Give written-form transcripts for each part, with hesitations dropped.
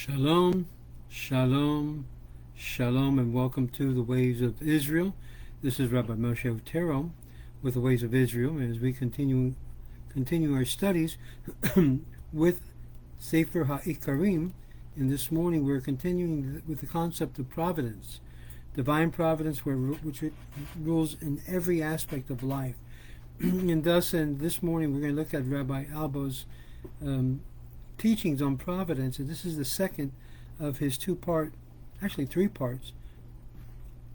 Shalom, shalom, shalom, and welcome to the Ways of Israel. This is Rabbi Moshe Otero with the Ways of Israel, as we continue our studies with Sefer Ikkarim. And this morning we're continuing with the concept of providence, divine providence, which rules in every aspect of life. And this morning we're going to look at Rabbi Albo's teachings on providence, and this is the second of his three parts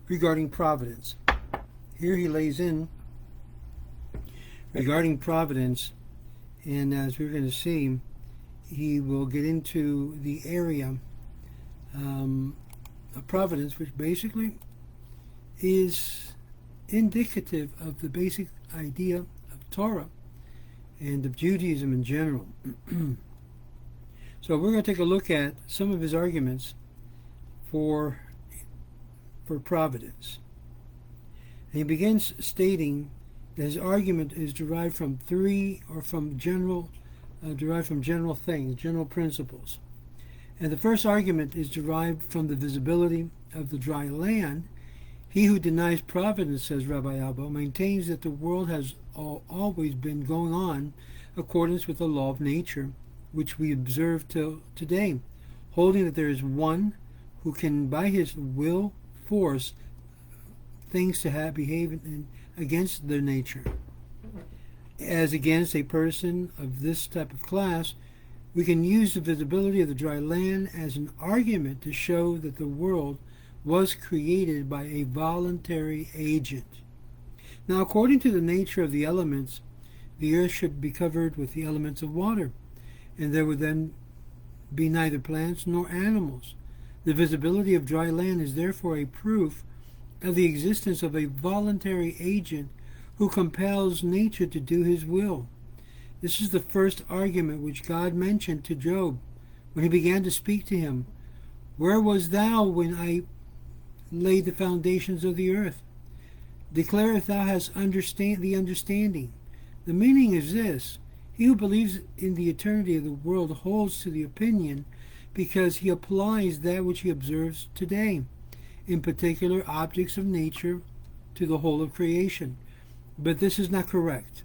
regarding providence. Here he lays in regarding providence, and as we're going to see, he will get into the area of providence, which basically is indicative of the basic idea of Torah and of Judaism in general. So we're going to take a look at some of his arguments for providence. And he begins stating that his argument is derived from general things, general principles. And the first argument is derived from the visibility of the dry land. He who denies providence, says Rabbi Albo, maintains that the world has always been going on in accordance with the law of nature, which we observe till today, holding that there is one who can by his will force things to behave against their nature. As against a person of this type of class, we can use the visibility of the dry land as an argument to show that the world was created by a voluntary agent. Now, according to the nature of the elements, the earth should be covered with the elements of water, and there would then be neither plants nor animals. The visibility of dry land is therefore a proof of the existence of a voluntary agent who compels nature to do his will. This is the first argument which God mentioned to Job when he began to speak to him. Where was thou when I laid the foundations of the earth? Declare if thou hast the understanding. The meaning is this: he who believes in the eternity of the world holds to the opinion because he applies that which he observes today, in particular objects of nature, to the whole of creation. But this is not correct.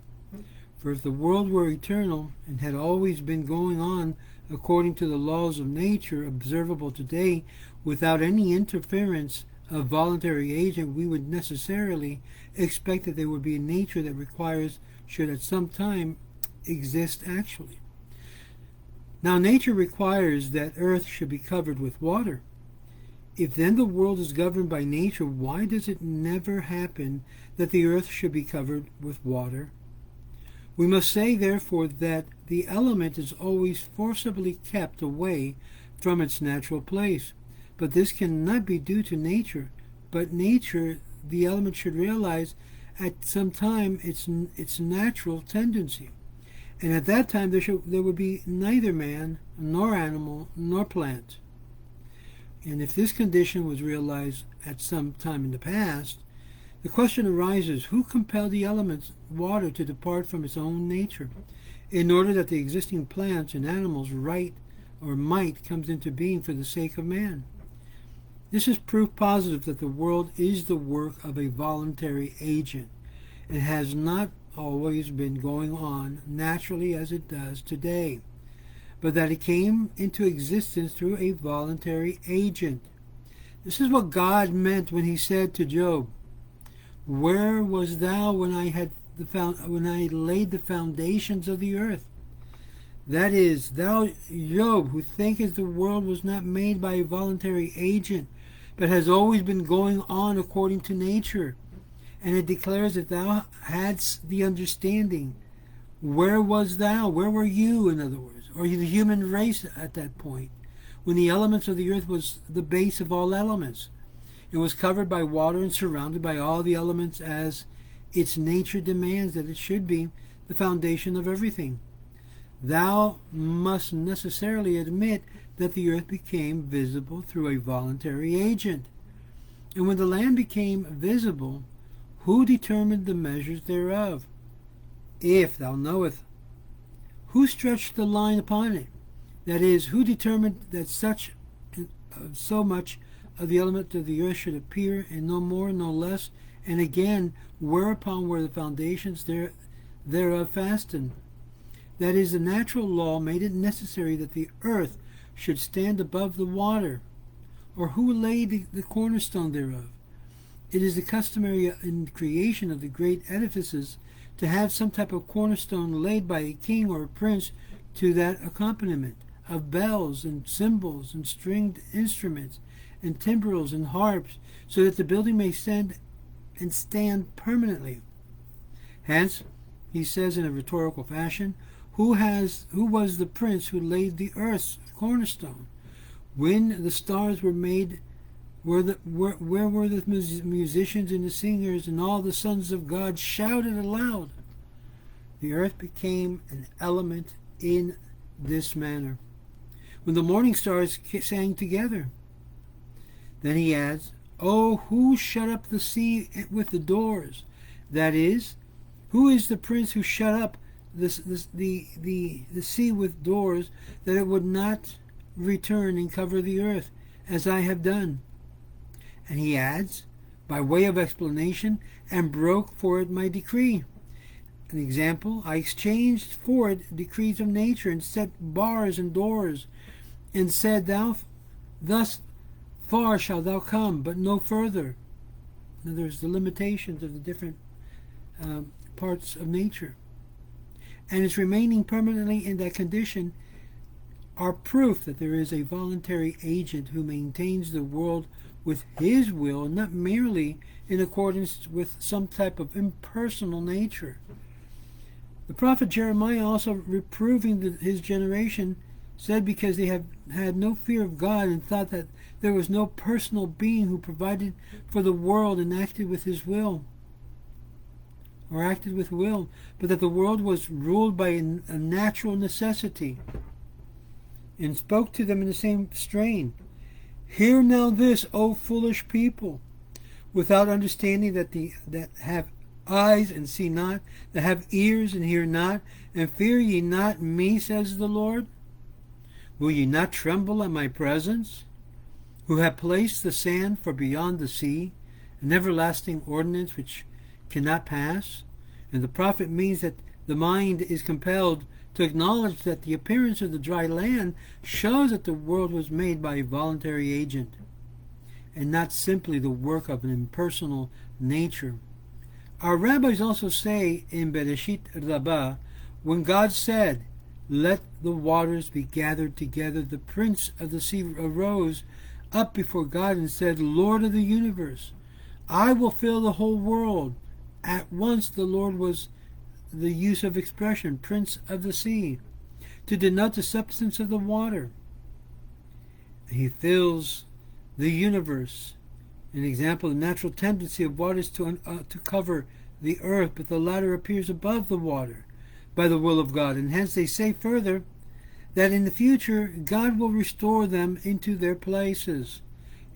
For if the world were eternal and had always been going on according to the laws of nature observable today, without any interference of voluntary agent, we would necessarily expect that there would be a nature that should at some time exist actually. Now, nature requires that earth should be covered with water. If then the world is governed by nature, why does it never happen that the earth should be covered with water? We must say, therefore, that the element is always forcibly kept away from its natural place. But this cannot be due to nature. But nature, the element should realize at some time its natural tendency. And at that time there would be neither man, nor animal, nor plant. And if this condition was realized at some time in the past, the question arises, who compelled the elements, water, to depart from its own nature, in order that the existing plants and animals might comes into being for the sake of man? This is proof positive that the world is the work of a voluntary agent, and has not always been going on naturally as it does today, but that it came into existence through a voluntary agent. This is what God meant when he said to Job, "Where was thou when I laid the foundations of the earth?" That is, thou, Job, who thinkest the world was not made by a voluntary agent, but has always been going on according to nature. And it declares that thou hadst the understanding. Where was thou? Where were you, in other words, or the human race at that point, when the elements of the earth was the base of all elements? It was covered by water and surrounded by all the elements as its nature demands that it should be, the foundation of everything. Thou must necessarily admit that the earth became visible through a voluntary agent. And when the land became visible, who determined the measures thereof? If thou knowest, who stretched the line upon it? That is, who determined that so much of the element of the earth should appear, and no more, no less, and again, whereupon were the foundations thereof fastened? That is, the natural law made it necessary that the earth should stand above the water. Or who laid the cornerstone thereof? It is the customary in creation of the great edifices to have some type of cornerstone laid by a king or a prince to that accompaniment of bells and cymbals and stringed instruments and timbrels and harps, so that the building may stand permanently. Hence, he says in a rhetorical fashion, who was the prince who laid the earth's cornerstone? When the stars were made, where were the musicians and the singers, and all the sons of God shouted aloud? The earth became an element in this manner when the morning stars sang together. Then he adds, "Oh, who shut up the sea with the doors?" That is, who is the prince who shut up the sea with doors, that it would not return and cover the earth, as I have done? And he adds, by way of explanation, and broke for it my decree. An example, I exchanged for it decrees of nature, and set bars and doors, and said, thus far shalt thou come, but no further. Now there's the limitations of the different parts of nature. And its remaining permanently in that condition are proof that there is a voluntary agent who maintains the world with his will, not merely in accordance with some type of impersonal nature. The prophet Jeremiah, also reproving his generation, said because they have had no fear of God and thought that there was no personal being who provided for the world and acted with will, but that the world was ruled by a natural necessity, and spoke to them in the same strain. Hear now this, O foolish people, without understanding that have eyes and see not, that have ears and hear not, and fear ye not me, says the Lord? Will ye not tremble at my presence, who have placed the sand for beyond the sea, an everlasting ordinance which cannot pass? And the prophet means that the mind is compelled to acknowledge that the appearance of the dry land shows that the world was made by a voluntary agent, and not simply the work of an impersonal nature. Our rabbis also say in Bereshit Rabbah, when God said, let the waters be gathered together, the prince of the sea arose up before God and said, Lord of the universe, I will fill the whole world. At once the Lord was the use of expression, prince of the sea, to denote the substance of the water. He fills the universe. An example, the natural tendency of waters to cover the earth, but the latter appears above the water by the will of God. And hence they say further that in the future God will restore them into their places.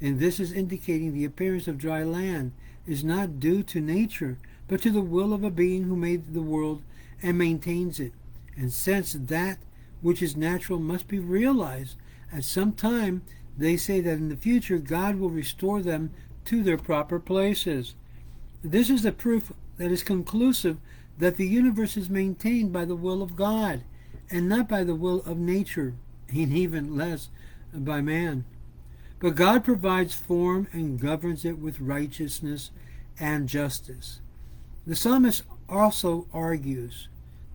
And this is indicating the appearance of dry land is not due to nature, but to the will of a being who made the world and maintains it. And since that which is natural must be realized at some time, they say that in the future God will restore them to their proper places. This is the proof that is conclusive that the universe is maintained by the will of God, and not by the will of nature, and even less by man. But God provides form and governs it with righteousness and justice. The psalmist also argues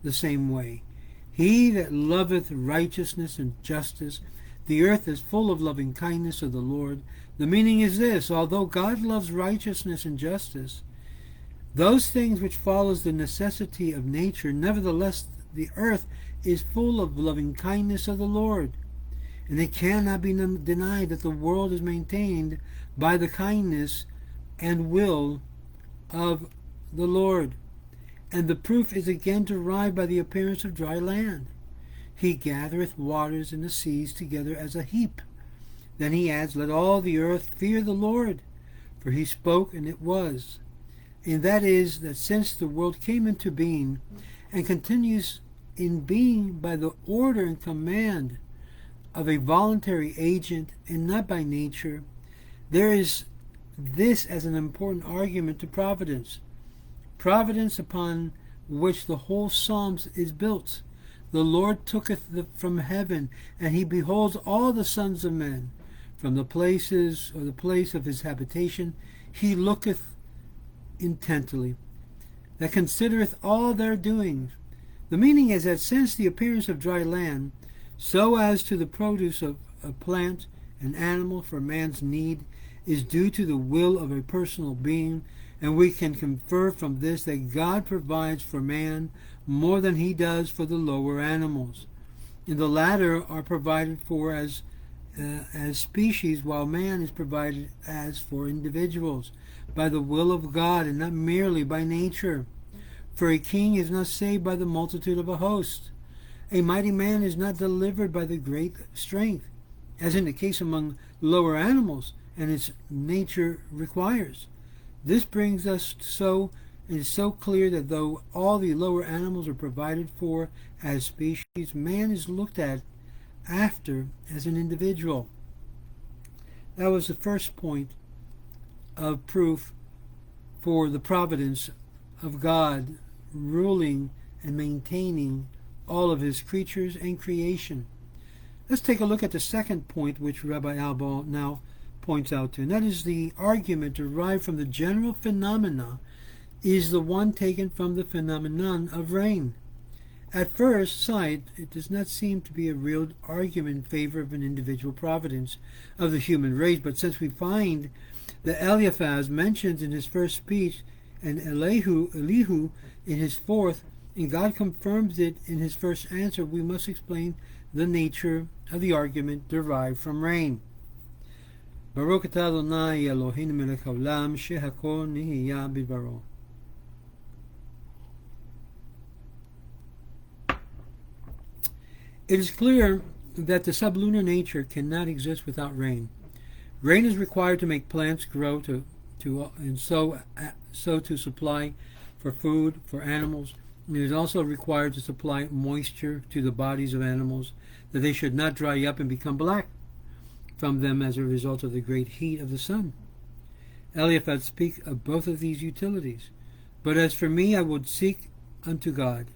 the same way. He that loveth righteousness and justice, the earth is full of loving kindness of the Lord. The meaning is this: although God loves righteousness and justice, those things which follows the necessity of nature, nevertheless the earth is full of loving kindness of the Lord. And it cannot be denied that the world is maintained by the kindness and will of the Lord. And the proof is again derived by the appearance of dry land. He gathereth waters in the seas together as a heap. Then he adds, let all the earth fear the Lord, for he spoke and it was. And that is, that since the world came into being and continues in being by the order and command of a voluntary agent and not by nature, there is this as an important argument to providence. Providence upon which the whole Psalms is built. The Lord tooketh from heaven, and he beholds all the sons of men. From the places, or the place of his habitation, he looketh intently, that considereth all their doings. The meaning is that since the appearance of dry land, so as to the produce of a plant and animal for man's need, is due to the will of a personal being, and we can confer from this that God provides for man more than he does for the lower animals. And the latter are provided for as species, while man is provided as for individuals, by the will of God and not merely by nature. For a king is not saved by the multitude of a host. A mighty man is not delivered by the great strength, as in the case among lower animals, and its nature requires. This brings us so, it is so clear that though all the lower animals are provided for as species, man is looked at after as an individual. That was the first point of proof for the providence of God ruling and maintaining all of his creatures and creation. Let's take a look at the second point which Rabbi Albo now points out to, and that is the argument derived from the general phenomena is the one taken from the phenomenon of rain. At first sight, it does not seem to be a real argument in favor of an individual providence of the human race, but since we find that Eliphaz mentions in his first speech and Elihu in his fourth, and God confirms it in his first answer, we must explain the nature of the argument derived from rain. Baruch atah Adonai Eloheinu melech haolam shehakol nihiyah bidbaro. It is clear that the sublunar nature cannot exist without rain. Rain is required to make plants grow and so to supply for food for animals. It is also required to supply moisture to the bodies of animals, that they should not dry up and become black from them as a result of the great heat of the sun. Eliphaz speaks of both of these utilities. But as for me, I would seek unto God,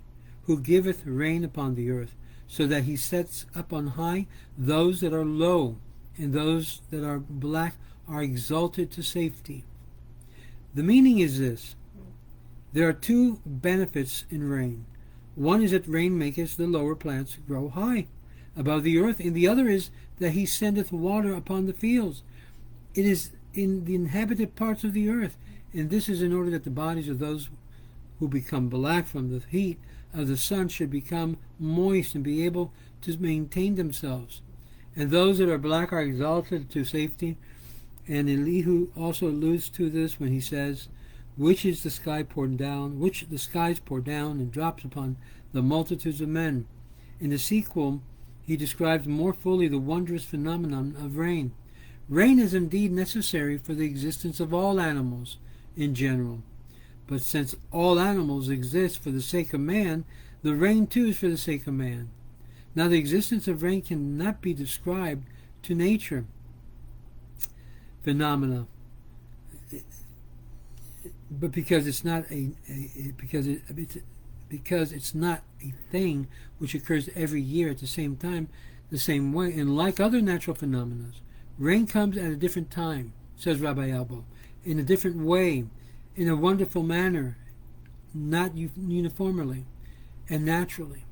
who giveth rain upon the earth, so that he sets up on high those that are low, and those that are black are exalted to safety. The meaning is this: there are two benefits in rain. One is that rain maketh the lower plants grow high above the earth, and the other is that he sendeth water upon the fields. It is in the inhabited parts of the earth, and this is in order that the bodies of those who become black from the heat of the sun should become moist and be able to maintain themselves. And those that are black are exalted to safety. And Elihu also alludes to this when he says, which the skies pour down and drops upon the multitudes of men. In the sequel, he describes more fully the wondrous phenomenon of rain. Rain is indeed necessary for the existence of all animals in general. But since all animals exist for the sake of man, the rain too is for the sake of man. Now the existence of rain cannot be described to nature phenomena, but because it's not because it's not a thing which occurs every year at the same time, the same way. And like other natural phenomena, rain comes at a different time, says Rabbi Albo, in a different way, in a wonderful manner, not uniformly and naturally.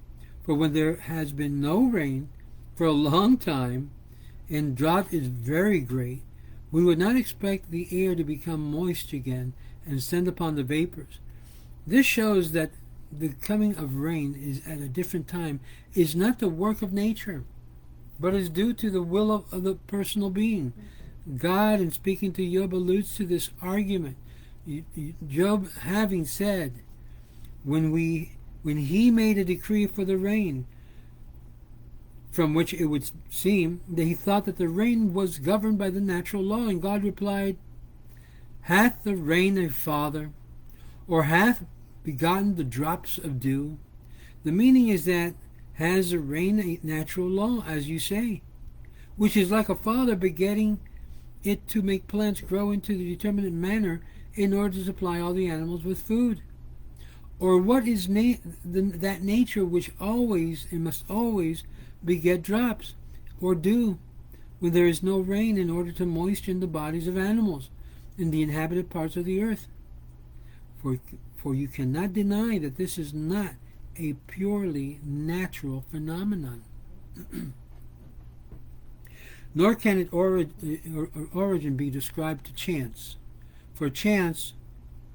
For when there has been no rain for a long time, and drought is very great, we would not expect the air to become moist again and send upon the vapors. This shows that the coming of rain is at a different time is not the work of nature, but is due to the will of the personal being. God, in speaking to Job, alludes to this argument. Job having said, when he made a decree for the rain, from which it would seem that he thought that the rain was governed by the natural law, and God replied, hath the rain a father, or hath begotten the drops of dew? The meaning is that, has the rain a natural law, as you say? which is like a father begetting it to make plants grow into the determinate manner in order to supply all the animals with food? Or what is that nature which always and must always beget drops, or dew, when there is no rain, in order to moisten the bodies of animals in the inhabited parts of the earth? For you cannot deny that this is not a purely natural phenomenon. Nor can its origin be described to chance, for chance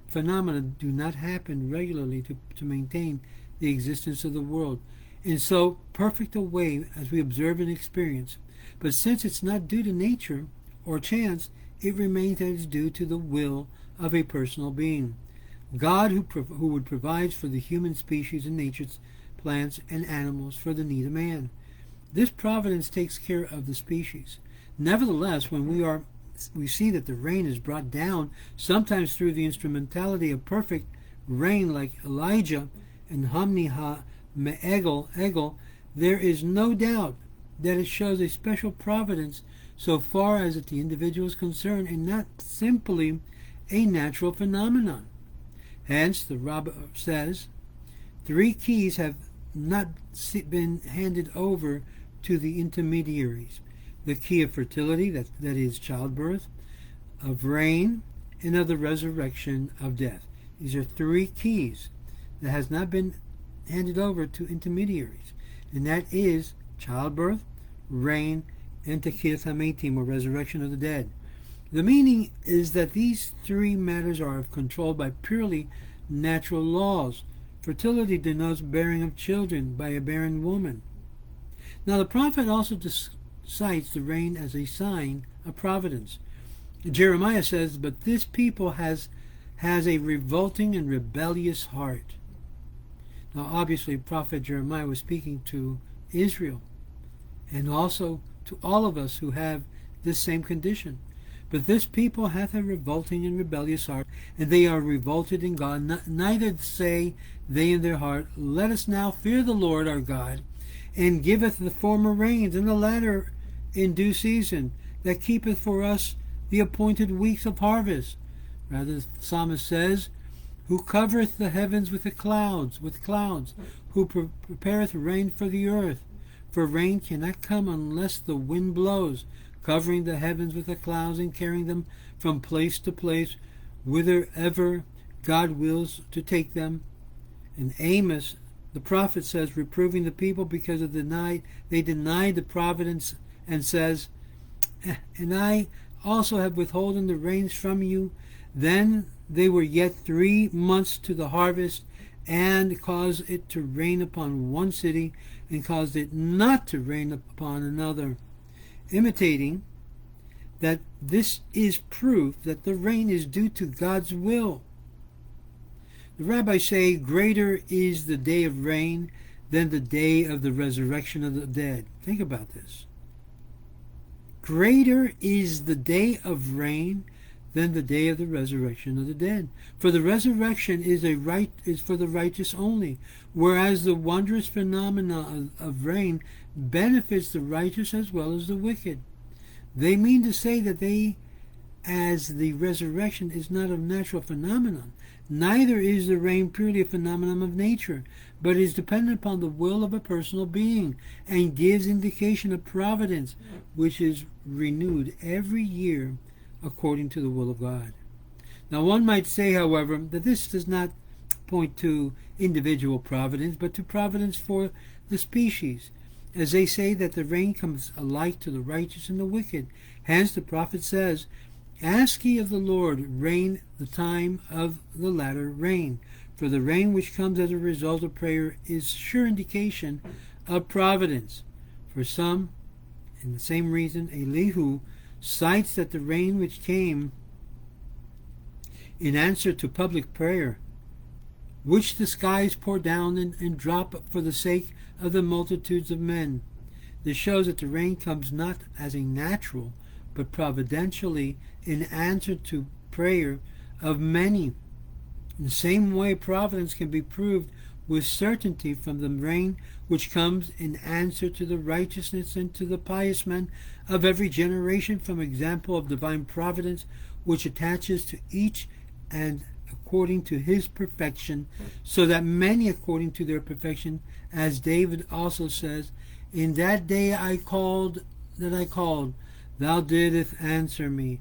phenomena do not happen regularly to maintain the existence of the world in so perfect a way as we observe and experience. But since it's not due to nature or chance, it remains as due to the will of a personal being. God who would provide for the human species and nature's plants and animals for the need of man. This providence takes care of the species. Nevertheless, when we see that the rain is brought down, sometimes through the instrumentality of perfect rain like Elijah and Hamni Ha-Me'egel, there is no doubt that it shows a special providence so far as that the individual is concerned, and not simply a natural phenomenon. Hence, the Rabbah says, 3 keys have not been handed over to the intermediaries: the key of fertility, that is childbirth, of rain, and of the resurrection of death. These are 3 keys that has not been handed over to intermediaries, and that is childbirth, rain, and tekiyat hametim, or resurrection of the dead. The meaning is that these 3 matters are controlled by purely natural laws. Fertility denotes bearing of children by a barren woman. Now the prophet also cites the rain as a sign of providence. Jeremiah says, "But this people has a revolting and rebellious heart." Now obviously Prophet Jeremiah was speaking to Israel, and also to all of us who have this same condition. But this people hath a revolting and rebellious heart, and they are revolted in God. Neither say they in their heart, Let us now fear the Lord our God, and giveth the former rains and the latter in due season, that keepeth for us the appointed weeks of harvest. Rather, the psalmist says, Who covereth the heavens with clouds, who prepareth rain for the earth. For rain cannot come unless the wind blows, covering the heavens with the clouds and carrying them from place to place, whithersoever God wills to take them. And Amos, the prophet, says, reproving the people because they denied the providence, and says, And I also have withholden the rains from you. Then they were yet 3 months to the harvest, and caused it to rain upon one city, and caused it not to rain upon another. Imitating that this is proof that the rain is due to God's will. The rabbis say, Greater is the day of rain than the day of the resurrection of the dead. Think about this. Greater is the day of rain than the day of the resurrection of the dead. For the resurrection is for the righteous only, whereas the wondrous phenomena of rain benefits the righteous as well as the wicked. They mean to say that as the resurrection is not a natural phenomenon, neither is the rain purely a phenomenon of nature, but is dependent upon the will of a personal being, and gives indication of providence, which is renewed every year according to the will of God. Now one might say, however, that this does not point to individual providence, but to providence for the species, as they say that the rain comes alike to the righteous and the wicked. Hence the prophet says, Ask ye of the Lord rain, the time of the latter rain. For the rain which comes as a result of prayer is sure indication of providence. For some, in the same reason, Elihu cites that the rain which came in answer to public prayer, which the skies pour down and drop for the sake of the multitudes of men. This shows that the rain comes not as a natural, but providentially in answer to prayer of many. In the same way, providence can be proved with certainty from the rain which comes in answer to the righteousness and to the pious men of every generation, from example of divine providence, which attaches to each and according to his perfection, so that many according to their perfection, as David also says, in that day I called, thou didst answer me.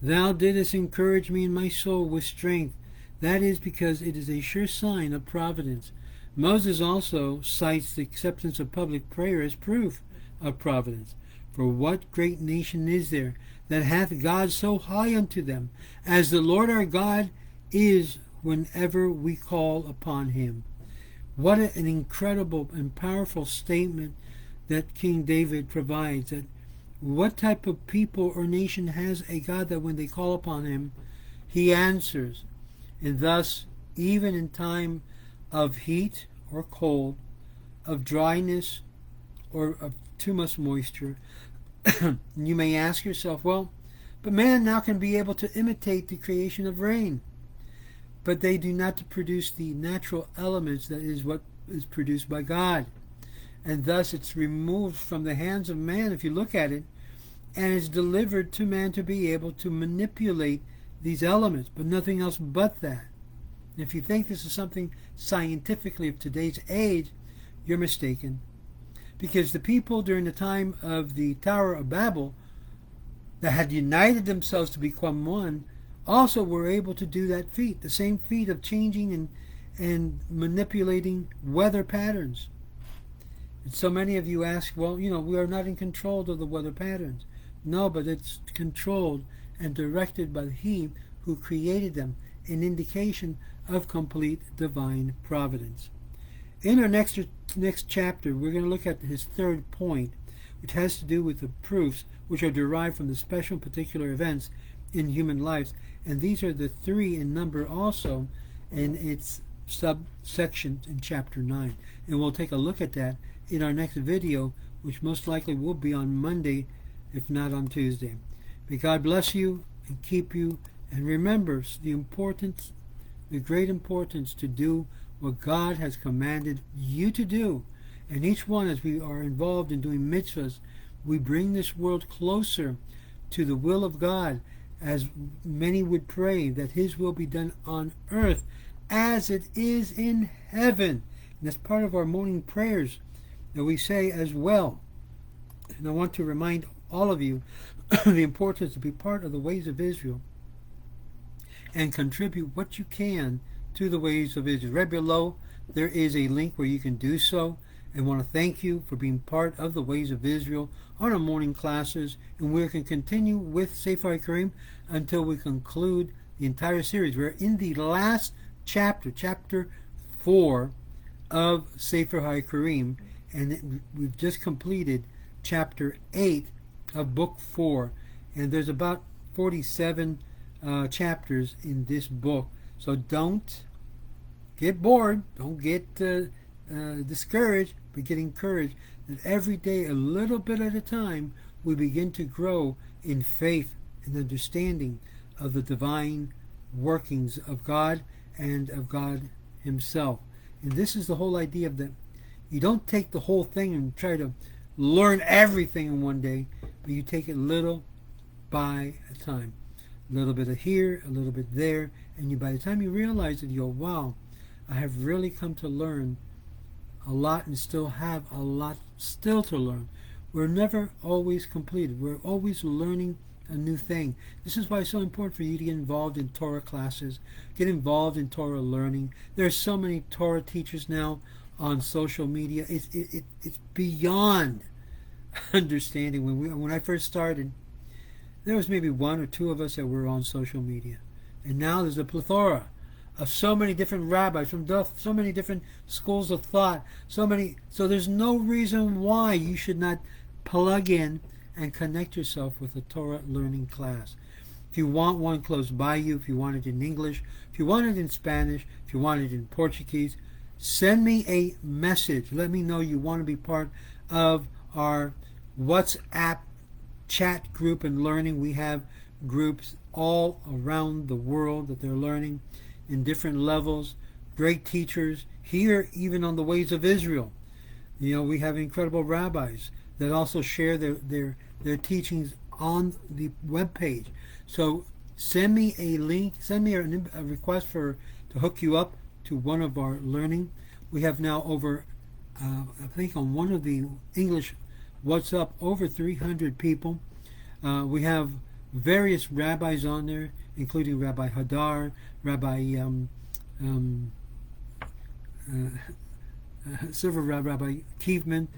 Thou didst encourage me in my soul with strength. That is because it is a sure sign of providence. Moses also cites the acceptance of public prayer as proof of providence. For what great nation is there that hath God so high unto them, as the Lord our God is whenever we call upon him? What an incredible and powerful statement that King David provides, that what type of people or nation has a God that when they call upon him, he answers. And thus, even in time of heat or cold, of dryness or of too much moisture, you may ask yourself, well, but man now can be able to imitate the creation of rain. But they do not produce the natural elements that is what is produced by God. And thus it's removed from the hands of man, if you look at it, and is delivered to man to be able to manipulate these elements, but nothing else but that. And if you think this is something scientifically of today's age, you're mistaken. Because the people during the time of the Tower of Babel that had united themselves to become one also were able to do that feat, the same feat of changing and manipulating weather patterns. And so many of you ask, well, we are not in control of the weather patterns. No, but it's controlled and directed by he who created them, an indication of complete divine providence. In our next chapter, we're going to look at his third point, which has to do with the proofs which are derived from the special and particular events in human lives. And these are the 3 in number also in its subsections in chapter 9. And we'll take a look at that in our next video, which most likely will be on Monday, if not on Tuesday. May God bless you and keep you, and remember the great importance to do what God has commanded you to do. And each one, as we are involved in doing mitzvahs, we bring this world closer to the will of God, as many would pray that his will be done on earth as it is in heaven. And that's part of our morning prayers that we say as well. And I want to remind all of you the importance to be part of the ways of Israel and contribute what you can to the ways of Israel. Right below there is a link where you can do so. I want to thank you for being part of the ways of Israel on our morning classes, and we can continue with Sefer Ikkarim until we conclude the entire series. We're in the last chapter, chapter 4 of Sefer Ikkarim, and we've just completed chapter 8 of book 4, and there's about 47 chapters in this book. So don't get bored, don't get discouraged, but get encouraged that every day, a little bit at a time, we begin to grow in faith and understanding of the divine workings of God and of God himself. And this is the whole idea of that. You don't take the whole thing and try to learn everything in one day, but you take it little by a time. A little bit of here, a little bit there, and by the time you realize it, you go, wow, I have really come to learn a lot and still have a lot still to learn. We're never always completed. We're always learning a new thing. This is why it's so important for you to get involved in Torah classes, get involved in Torah learning. There are so many Torah teachers now on social media. It's beyond understanding. When I first started, there was maybe 1 or 2 of us that were on social media, and now there's a plethora of so many different rabbis from so many different schools of thought, so there's no reason why you should not plug in and connect yourself with a Torah learning class. If you want one close by you, if you want it in English, if you want it in Spanish, if you want it in Portuguese, send me a message. Let me know you want to be part of our WhatsApp chat group and learning. We have groups all around the world that they're learning in different levels, great teachers here, even on the ways of Israel. We have incredible rabbis that also share their teachings on the web page. So send me a link, send me a request to hook you up to one of our learning. We have now over, I think on one of the English WhatsApp, over 300 people. We have various rabbis on there, including Rabbi Hadar, Rabbi Sefer, Rabbi Kievman.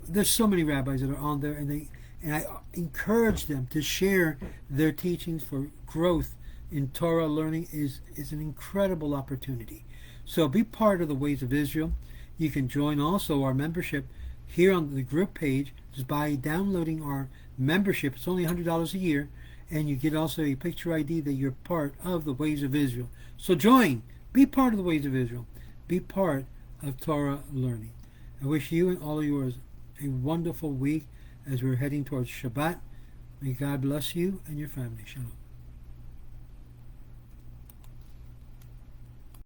There's so many rabbis that are on there, and I encourage them to share their teachings, for growth in Torah learning is an incredible opportunity. So be part of the Ways of Israel. You can join also our membership here on the group page just by downloading our membership. It's only $100 a year, and you get also a picture ID that you're part of the Ways of Israel. So join, be part of the Ways of Israel, be part of Torah learning. I wish you and all of yours a wonderful week as we're heading towards Shabbat. May God bless you and your family. Shalom.